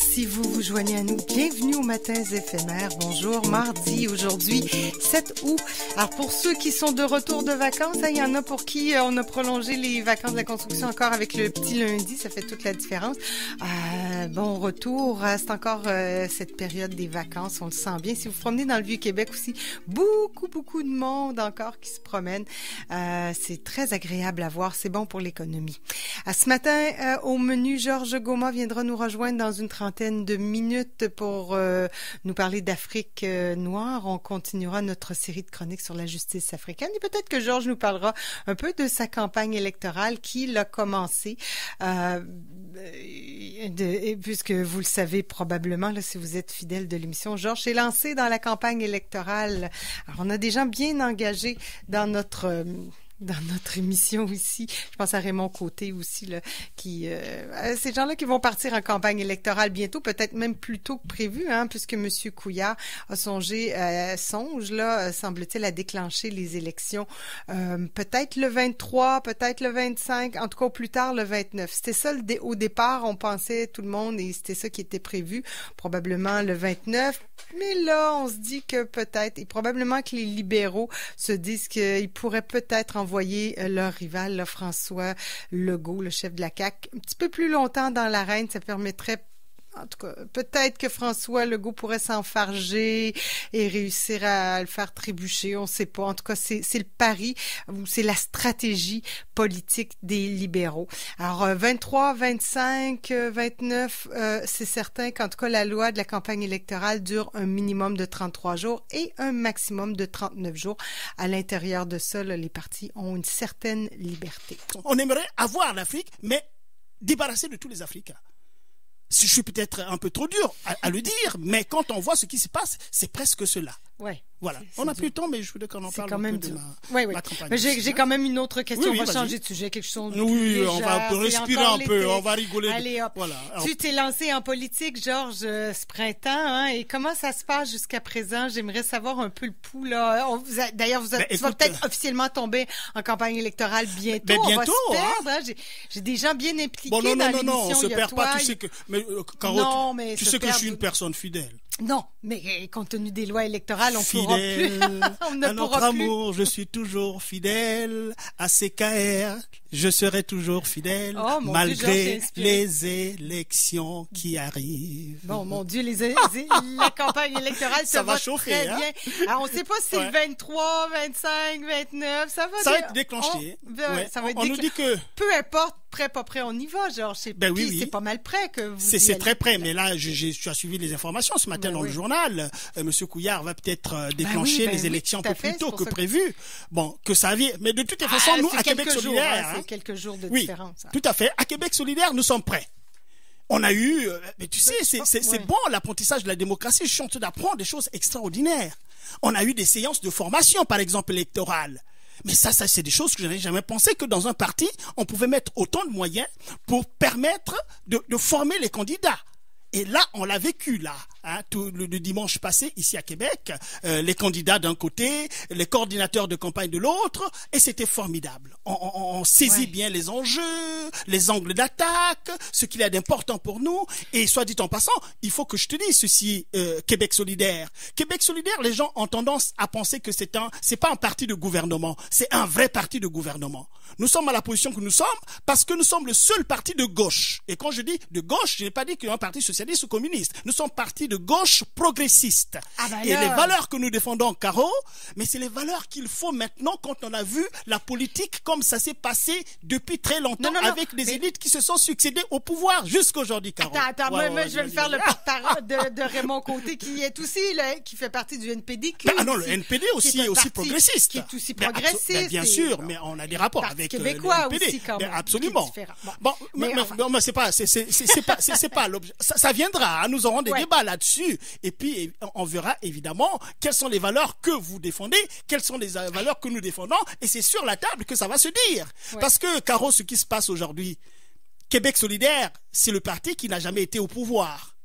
Si vous vous joignez à nous, bienvenue aux Matins éphémères. Bonjour, mardi, aujourd'hui, 7 août. Alors, pour ceux qui sont de retour de vacances, il y en a pour qui on a prolongé les vacances de la construction encore avec le petit lundi. Ça fait toute la différence. Bon retour. C'est encore cette période des vacances. On le sent bien. Si vous vous promenez dans le Vieux-Québec aussi, beaucoup de monde encore qui se promène. C'est très agréable à voir. C'est bon pour l'économie. Ce matin, au menu, Georges Goma viendra nous rejoindre dans une trentaine de minutes pour nous parler d'Afrique noire. On continuera notre série de chroniques sur la justice africaine et peut-être que Georges nous parlera un peu de sa campagne électorale qui l'a commencé. Puisque vous le savez probablement, là, si vous êtes fidèle de l'émission, Georges s'est lancé dans la campagne électorale. Alors, on a des gens bien engagés dans notre émission ici. Je pense à Raymond Côté aussi, là, ces gens-là qui vont partir en campagne électorale bientôt, peut-être même plus tôt que prévu, puisque M. Couillard a songe, semble-t-il, à déclencher les élections, peut-être le 23, peut-être le 25, en tout cas au plus tard le 29. C'était ça au départ, on pensait tout le monde, et c'était ça qui était prévu, probablement le 29. Mais là, on se dit que peut-être, et probablement que les libéraux se disent qu'ils pourraient peut-être envoyer leur rival, là, François Legault, le chef de la CAQ, un petit peu plus longtemps dans l'arène. Ça permettrait, en tout cas, peut-être que François Legault pourrait s'enfarger et réussir à le faire trébucher. On ne sait pas. En tout cas, c'est le pari ou c'est la stratégie politique des libéraux. Alors, 23, 25, 29, c'est certain qu'en tout cas, la loi de la campagne électorale dure un minimum de 33 jours et un maximum de 39 jours. À l'intérieur de ça, là, les partis ont une certaine liberté. On aimerait avoir l'Afrique, mais débarrasser de tous les Africains. Je suis peut-être un peu trop dur à le dire, mais quand on voit ce qui se passe, c'est presque cela. Ouais. Voilà. On n'a plus le temps, mais je voulais qu'on en parle quand même un peu de ma campagne. Mais j'ai quand même une autre question. Oui, on va changer de sujet, quelque chose de plus Oui, légère. on va respirer un peu, on va rigoler. Allez, hop. Voilà. Tu t'es lancé en politique, Georges, ce printemps, et comment ça se passe jusqu'à présent? J'aimerais savoir un peu le pouls, là. D'ailleurs, tu vas peut-être officiellement tomber en campagne électorale bientôt. Bientôt, on va se perdre, J'ai des gens bien impliqués dans l'émission. Non, on se perd pas. Tu sais que, Caro, tu sais que je suis une personne fidèle. Non, mais compte tenu des lois électorales, on pourra plus. On ne à notre pourra amour, je suis toujours fidèle. À CKR, je serai toujours fidèle, malgré Dieu, les élections qui arrivent. Bon, mon Dieu, la campagne électorale, ça va chauffer, très bien. Alors, on ne sait pas si c'est le 23, 25, 29, ça va être déclenché. On nous dit que... Peu importe, prêt, pas prêt, on y va, Georges. C'est pas mal prêt que vous... C'est très prêt, mais là, tu as suivi les informations ce matin dans le journal. Monsieur Couillard va peut-être déclencher les élections un peu plus tôt que prévu. Bon, que ça vienne. Mais de toutes les façons, nous, à Québec solidaire... C'est quelques jours de différence. Tout à fait. À Québec solidaire, nous sommes prêts. On a eu... mais tu sais, c'est bon, l'apprentissage de la démocratie. Je suis en train d'apprendre des choses extraordinaires. On a eu des séances de formation, par exemple, électorale. Mais ça, c'est des choses que je n'avais jamais pensé que dans un parti, on pouvait mettre autant de moyens pour permettre de former les candidats. Et là, on l'a vécu, là, tout le dimanche passé, ici à Québec, les candidats d'un côté, les coordinateurs de campagne de l'autre, et c'était formidable. On saisit bien les enjeux, les angles d'attaque, ce qu'il y a d'important pour nous, et soit dit en passant, il faut que je te dise ceci, Québec solidaire. Québec solidaire, les gens ont tendance à penser que c'est pas un parti de gouvernement, c'est un vrai parti de gouvernement. Nous sommes à la position que nous sommes parce que nous sommes le seul parti de gauche. Et quand je dis de gauche, je n'ai pas dit qu'il y a un parti socialiste ou communiste. Nous sommes parti de gauche progressiste. Et les valeurs que nous défendons, Caro, mais c'est les valeurs qu'il faut maintenant quand on a vu la politique comme ça s'est passé depuis très longtemps avec des élites qui se sont succédées au pouvoir jusqu'aujourd'hui, Caro. Attends, moi, je vais me faire le porte-parole de Raymond Côté qui est aussi, qui fait partie du NPD. Le NPD aussi progressiste. Qui est aussi progressiste. Bien sûr, mais on a des rapports avec québécois le NPD. Aussi, quand même. Absolument. Mais c'est pas l'objet. Ça viendra, nous aurons des débats là-dessus, et puis on verra évidemment quelles sont les valeurs que vous défendez, quelles sont les valeurs que nous défendons, et c'est sur la table que ça va se dire. Parce que, Caro, ce qui se passe aujourd'hui, Québec solidaire, c'est le parti qui n'a jamais été au pouvoir.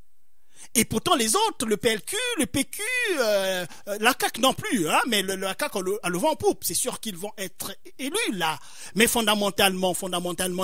Et pourtant les autres, le PLQ, le PQ, la CAQ non plus, mais la CAQ a le vent en poupe. C'est sûr qu'ils vont être élus là. Mais fondamentalement,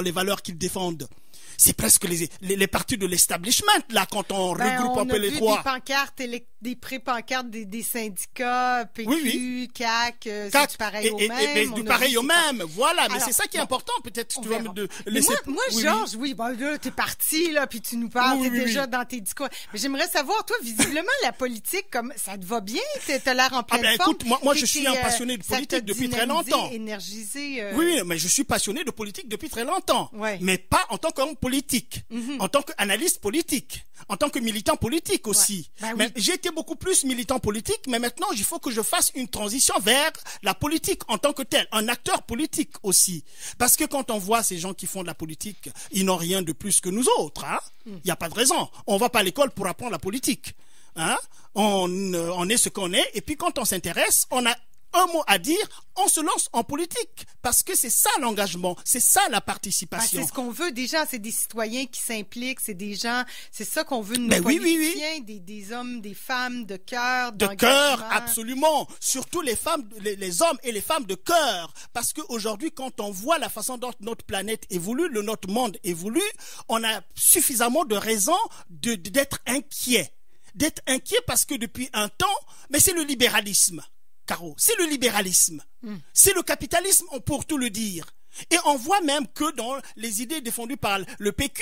les valeurs qu'ils défendent, C'est presque les partis de l'establishment, là, quand on regroupe un peu les trois. On a vu des pancartes, des pré-pancartes des syndicats, PQ, oui. CAQ, c'est du pareil au même. Du pareil au même, voilà. Mais c'est ça qui est important, peut-être, tu vas me laisser... Moi, Georges, là, t'es parti, là, puis tu nous parles, t'es déjà dans tes discours. Mais j'aimerais savoir, toi, visiblement, la politique, comme ça te va bien? T'as l'air en pleine forme. Écoute, moi, je suis un passionné de politique depuis très longtemps. Énergisé. Oui, mais je suis passionné de politique depuis très longtemps. Ouais. Mais pas en tant qu'homme politique, en tant qu'analyste politique, en tant que militant politique aussi. Ouais. Mais j'ai été beaucoup plus militant politique, mais maintenant, il faut que je fasse une transition vers la politique en tant que tel, un acteur politique aussi. Parce que quand on voit ces gens qui font de la politique, ils n'ont rien de plus que nous autres. Hein? Il n'y a pas de raison. On va pas à l'école pour apprendre la politique. Hein? On est ce qu'on est, et puis quand on s'intéresse, on a un mot à dire, on se lance en politique. Parce que c'est ça l'engagement, c'est ça la participation. C'est ce qu'on veut déjà, c'est des citoyens qui s'impliquent, c'est des gens, c'est ça qu'on veut de nos politiciens, des hommes, des femmes de cœur, de cœur, absolument. Surtout les femmes, les hommes et les femmes de cœur. Parce qu'aujourd'hui, quand on voit la façon dont notre planète évolue, notre monde évolue, on a suffisamment de raisons d'être inquiet. D'être inquiet parce que depuis un temps, mais c'est le libéralisme. Caro, c'est le libéralisme, c'est le capitalisme, pour tout le dire. Et on voit même que dans les idées défendues par le PQ,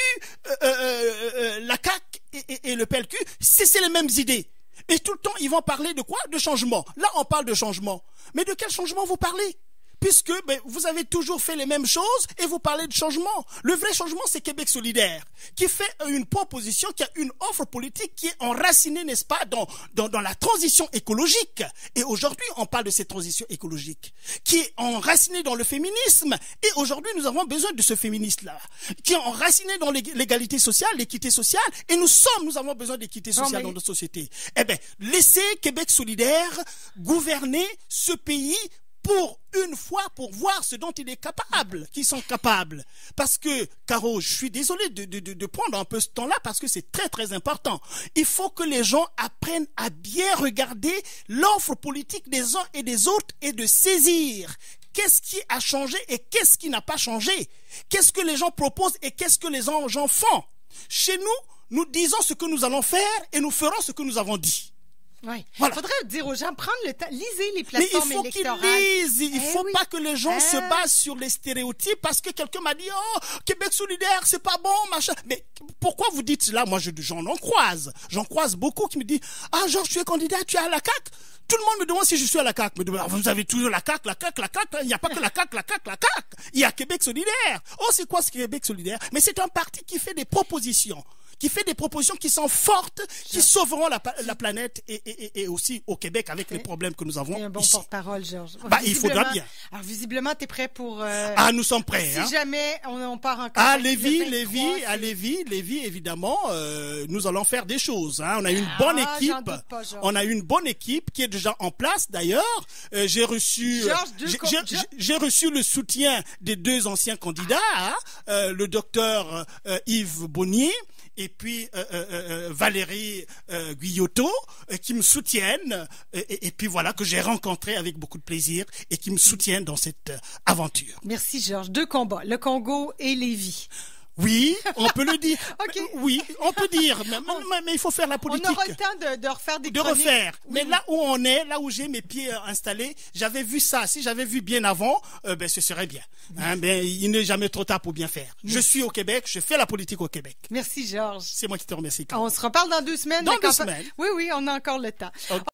la CAQ et le PLQ, c'est les mêmes idées. Et tout le temps, ils vont parler de quoi? De changement. Là, on parle de changement. Mais de quel changement vous parlez? Puisque vous avez toujours fait les mêmes choses et vous parlez de changement. Le vrai changement, c'est Québec solidaire, qui fait une proposition, qui a une offre politique qui est enracinée, n'est-ce pas, dans la transition écologique. Et aujourd'hui, on parle de cette transition écologique, qui est enracinée dans le féminisme. Et aujourd'hui, nous avons besoin de ce féministe-là, qui est enraciné dans l'égalité sociale, l'équité sociale. Et nous avons besoin d'équité sociale dans notre société. Eh bien, laissez Québec solidaire gouverner ce pays pour une fois, pour voir ce dont il est capable, qu'ils sont capables. Parce que, Caro, je suis désolé de prendre un peu ce temps-là parce que c'est très très important. Il faut que les gens apprennent à bien regarder l'offre politique des uns et des autres et de saisir qu'est-ce qui a changé et qu'est-ce qui n'a pas changé. Qu'est-ce que les gens proposent et qu'est-ce que les gens font. Chez nous, nous disons ce que nous allons faire et nous ferons ce que nous avons dit. Oui. Voilà. Faudrait dire aux gens, prendre le temps, lisez les plateformes électorales. Mais il faut qu'ils lisent. Il faut pas que les gens se basent sur les stéréotypes parce que quelqu'un m'a dit, oh, Québec solidaire, c'est pas bon, machin. Mais pourquoi vous dites cela? Moi, j'en croise. J'en croise beaucoup qui me disent, ah, Georges, tu es candidat, tu es à la CAQ. Tout le monde me demande si je suis à la CAQ. Me demande, vous avez toujours la CAQ, la CAQ, la CAQ. Il n'y a pas que la CAQ, la CAQ, la CAQ. Il y a Québec solidaire. Oh, c'est quoi ce Québec solidaire? Mais c'est un parti qui fait des propositions. Qui sont fortes, qui sauveront la planète et aussi au Québec avec les problèmes que nous avons ici. Un bon porte-parole, Georges. Il faudra bien. Alors, visiblement, tu es prêt pour... nous sommes prêts. Si jamais on part encore... À Lévis, évidemment, nous allons faire des choses. Hein. On a une bonne équipe. On a une bonne équipe qui est déjà en place, d'ailleurs. J'ai reçu le soutien des deux anciens candidats, le docteur Yves Bonnier et puis Valérie Guyotot, qui me soutiennent, et puis voilà, que j'ai rencontré avec beaucoup de plaisir, et qui me soutiennent dans cette aventure. Merci Georges. 2 combats, le Congo et Lévis. Oui, on peut le dire. Okay. Oui, on peut dire, mais il faut faire la politique. On aura le temps de refaire des chroniques. Oui, mais là où on est, là où j'ai mes pieds installés, j'avais vu ça. Si j'avais vu bien avant, ce serait bien. Hein, mais il n'est jamais trop tard pour bien faire. Merci. Je suis au Québec, je fais la politique au Québec. Merci Georges. C'est moi qui te remercie. On se reparle dans 2 semaines. Dans 2 semaines. Oui, on a encore le temps. Okay.